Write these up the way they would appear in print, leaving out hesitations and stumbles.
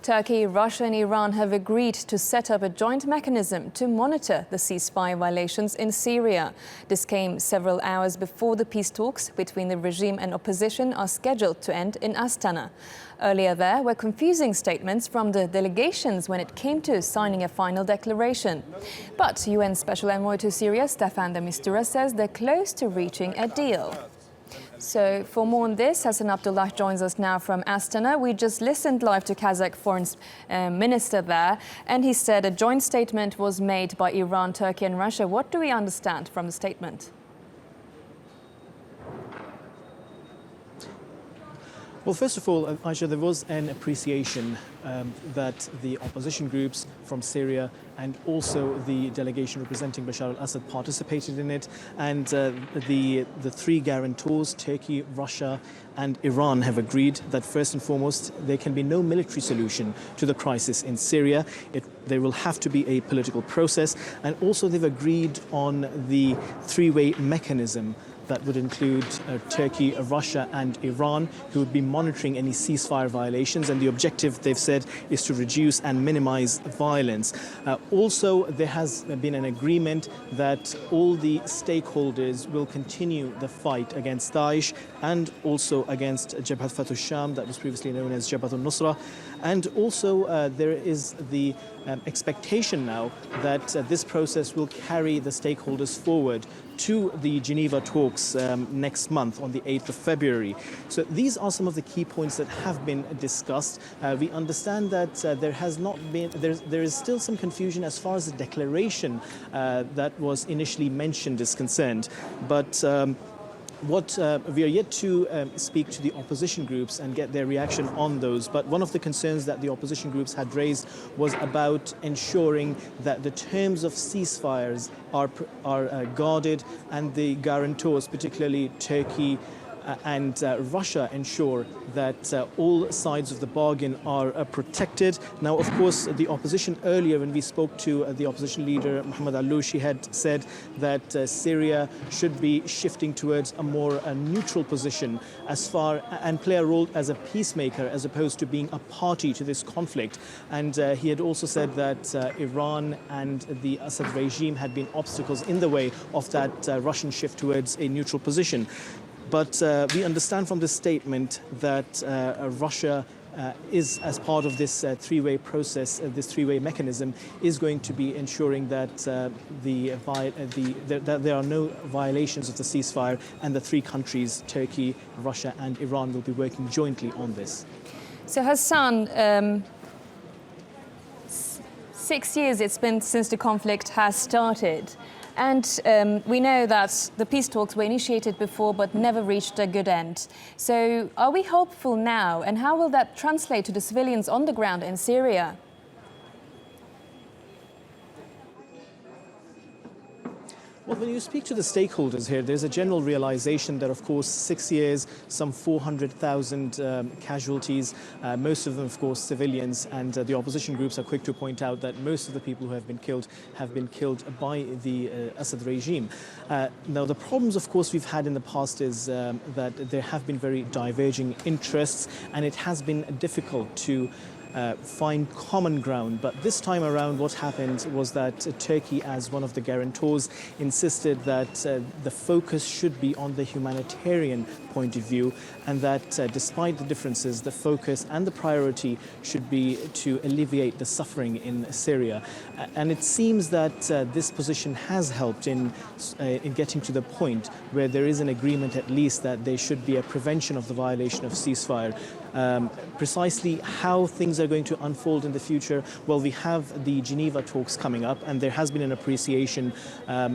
Turkey, Russia and Iran have agreed to set up a joint mechanism to monitor the ceasefire violations in Syria. This came several hours before the peace talks between the regime and opposition are scheduled to end in Astana. Earlier there were confusing statements from the delegations when it came to signing a final declaration. But UN Special Envoy to Syria, Staffan de Mistura, says they're close to reaching a deal. So for more on this, Hasan Abdullah joins us now from Astana. We just listened live to Kazakh foreign minister there, and he said a joint statement was made by Iran, Turkey and Russia. What do we understand from the statement? Well, first of all, Aisha, there was an appreciation that the opposition groups from Syria and also the delegation representing Bashar al-Assad participated in it. And the three guarantors, Turkey, Russia and Iran, have agreed that first and foremost, there can be no military solution to the crisis in Syria. There will have to be a political process. And also they've agreed on the three-way mechanism that would include Turkey, Russia and Iran, who would be monitoring any ceasefire violations. And the objective, they've said, is to reduce and minimize violence. Also, there has been an agreement that all the stakeholders will continue the fight against Daesh and also against Jabhat Fath al-Sham, that was previously known as Jabhat al-Nusra. And also there is the expectation now that this process will carry the stakeholders forward to the Geneva talks next month on the 8th of February. So these are some of the key points that have been discussed. We understand that there is still some confusion as far as the declaration that was initially mentioned is concerned. But we are yet to speak to the opposition groups and get their reaction on those. But one of the concerns that the opposition groups had raised was about ensuring that the terms of ceasefires are guarded, and the guarantors, particularly Turkey and Russia, ensure that all sides of the bargain are protected. Now, of course, the opposition earlier, when we spoke to the opposition leader, Mohammed al-Loushi, had said that Syria should be shifting towards a more neutral position and play a role as a peacemaker as opposed to being a party to this conflict. And he had also said that Iran and the Assad regime had been obstacles in the way of that Russian shift towards a neutral position. But we understand from this statement that Russia is, as part of this three-way process, this three-way mechanism, is going to be ensuring that that there are no violations of the ceasefire, and the three countries, Turkey, Russia and Iran, will be working jointly on this. So Hasan, 6 years it's been since the conflict has started. And we know that the peace talks were initiated before but never reached a good end. So are we hopeful now? And how will that translate to the civilians on the ground in Syria? Well, when you speak to the stakeholders here, there's a general realization that, of course, 6 years, some 400,000 casualties, most of them, of course, civilians, and the opposition groups are quick to point out that most of the people who have been killed by the Assad regime. Now, the problems, of course, we've had in the past is that there have been very diverging interests, and it has been difficult to find common ground. But this time around, what happened was that Turkey, as one of the guarantors, insisted that the focus should be on the humanitarian point of view, and that despite the differences, the focus and the priority should be to alleviate the suffering in Syria. And it seems that this position has helped in getting to the point where there is an agreement, at least, that there should be a prevention of the violation of ceasefire. Precisely how things are going to unfold in the future, well, we have the Geneva talks coming up, and there has been an appreciation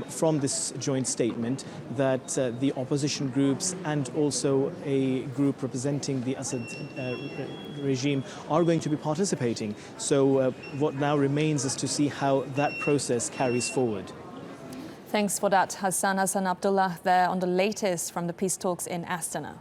from this joint statement that the opposition groups and also a group representing the Assad regime are going to be participating. So what now remains is to see how that process carries forward. Thanks for that, Hasan Abdullah, there on the latest from the peace talks in Astana.